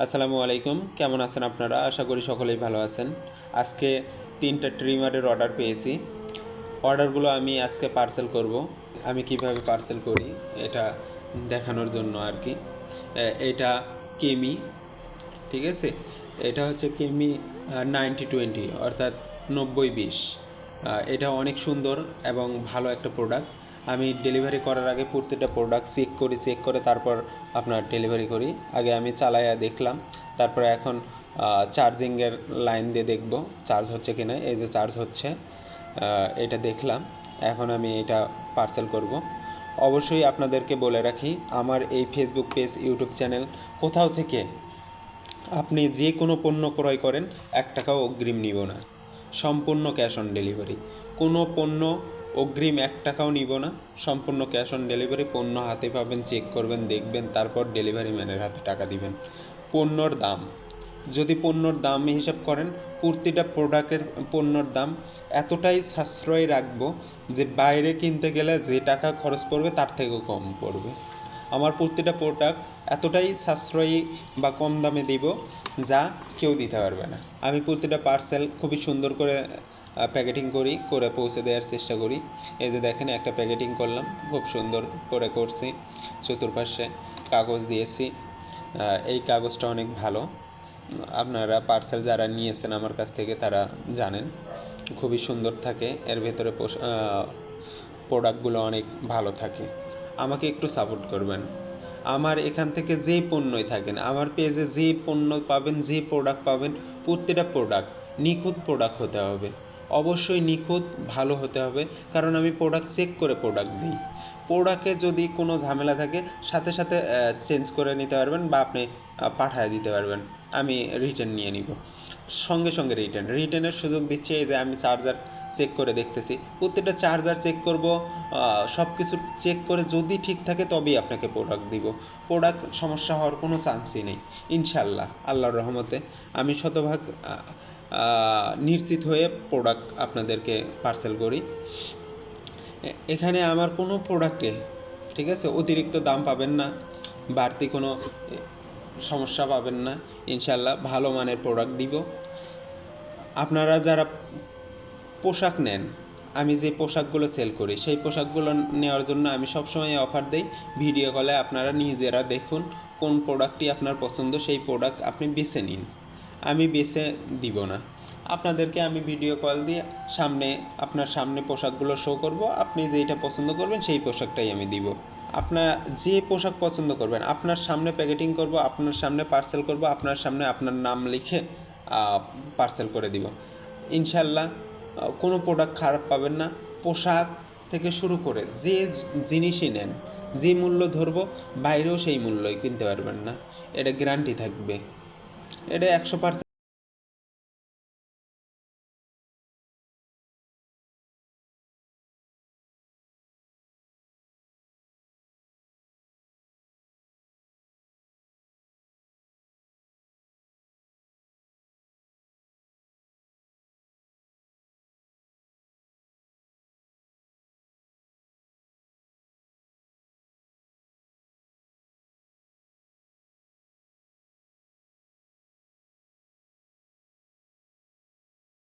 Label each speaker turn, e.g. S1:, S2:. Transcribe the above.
S1: আসসালামু আলাইকুম, কেমন আছেন আপনারা? আশা করি সকলেই ভালো আছেন। আজকে 3টা ট্রিমারের অর্ডার পেয়েছি। অর্ডারগুলো আমি আজকে পার্সেল করব। আমি কিভাবে পার্সেল করি এটা দেখানোর জন্য আর কি। এটা কেমি, ঠিক আছে? এটা হচ্ছে কেমি 90-20, অর্থাৎ 90-20। এটা অনেক সুন্দর এবং ভালো একটা প্রোডাক্ট। আমি ডেলিভারি করার আগে প্রত্যেকটা প্রোডাক্ট চেক করে তারপর আপনার ডেলিভারি করি। আগে আমি চালায়া দেখলাম, তারপরে এখন চার্জিংয়ের লাইন দিয়ে দেখব চার্জ হচ্ছে কি না। এই যে চার্জ হচ্ছে, এটা দেখলাম। এখন আমি এটা পার্সেল করব। অবশ্যই আপনাদেরকে বলে রাখি, আমার এই ফেসবুক পেজ, ইউটিউব চ্যানেল, কোথাও থেকে আপনি যে কোনো পণ্য ক্রয় করেন 1 টাকাও অগ্রিম নিব না, সম্পূর্ণ ক্যাশ অন ডেলিভারি। কোনো পণ্য অগ্রিম 1 টাকাও নিব না, সম্পূর্ণ ক্যাশ অন ডেলিভারি। পণ্য হাতে পাবেন, চেক করবেন, দেখবেন, তারপর ডেলিভারি ম্যানের হাতে টাকা দিবেন। পণ্যর দাম, যদি পণ্যর দাম হিসাব করেন, প্রতিটা প্রোডাক্টের পণ্যর দাম এতটাই সাশ্রয়ী রাখবো যে বাইরে কিনতে গেলে যে টাকা খরচ পড়বে তার থেকেও কম পড়বে। আমার প্রতিটা প্রোডাক্ট এতটাই সাশ্রয়ী বা কম দামে দিব যা কেউ দিতে পারবে না। আমি প্রতিটা পার্সেল খুবই সুন্দর করে প্যাকেটিং করে পৌঁছে দেওয়ার চেষ্টা করি। এই যে দেখেন, একটা প্যাকেটিং করলাম, খুব সুন্দর করে করছি। চতুর্পাশে কাগজ দিয়েছি। এই কাগজটা অনেক ভালো। আপনারা পার্সেল যারা নিয়েছেন আমার কাছ থেকে তারা জানেন, খুবই সুন্দর থাকে। এর ভেতরে প্রোডাক্টগুলো অনেক ভালো থাকে। আমাকে একটু সাপোর্ট করবেন। আমার এখান থেকে যেই পণ্যই থাকেন, আমার পেজে যে পণ্য পাবেন, যে প্রোডাক্ট পাবেন, প্রত্যেকটা প্রোডাক্ট নিখুঁত প্রোডাক্ট হতে হবে। অবশ্যই নিখুঁত, ভালো হতে হবে। কারণ আমি প্রোডাক্ট চেক করে প্রোডাক্ট দিই। প্রোডাক্টে যদি কোনো ঝামেলা থাকে সাথে সাথে চেঞ্জ করে নিতে পারবেন বা আপনি পাঠায় দিতে পারবেন। আমি রিটার্ন নিয়ে নিব, সঙ্গে সঙ্গে রিটার্নের সুযোগ দিচ্ছি। এই যে আমি চার্জার চেক করে দেখতেছি, প্রত্যেকটা চার্জার চেক করব, সব কিছু চেক করে যদি ঠিক থাকে তবেই আপনাকে প্রোডাক্ট দিব। প্রোডাক্ট সমস্যা হওয়ার কোনো চান্সই নেই ইনশাল্লাহ। আল্লাহর রহমতে আমি শতভাগ নিশ্চিত হয়ে প্রোডাক্ট আপনাদেরকে পার্সেল করি। এখানে আমার কোনো প্রোডাক্টে, ঠিক আছে, অতিরিক্ত দাম পাবেন না, বাড়তি কোনো সমস্যা পাবেন না। ইনশাল্লাহ ভালো মানের প্রোডাক্ট দিব। আপনারা যারা পোশাক নেন, আমি যে পোশাকগুলো সেল করি সেই পোশাকগুলো নেওয়ার জন্য আমি সবসময় অফার দেই। ভিডিও কলে আপনারা নিজেরা দেখুন কোন প্রোডাক্টটি আপনার পছন্দ, সেই প্রোডাক্ট আপনি বেছে নিন। আমি বেছে দিব না, আপনাদেরকে আমি ভিডিও কল দিয়ে আপনার সামনে পোশাকগুলো শো করব। আপনি যেইটা পছন্দ করবেন সেই পোশাকটাই আমি দিব। আপনার যে পোশাক পছন্দ করবেন আপনার সামনে প্যাকেটিং করব, আপনার সামনে পার্সেল করব, আপনার সামনে আপনার নাম লিখে পার্সেল করে দিব ইনশাল্লাহ। কোনো প্রোডাক্ট খারাপ পাবেন না। পোশাক থেকে শুরু করে যে জিনিসই নেন, যে মূল্য ধরবো বাইরেও সেই মূল্যই কিনতে পারবেন না, এটা গ্যারান্টি থাকবে। এটা 100%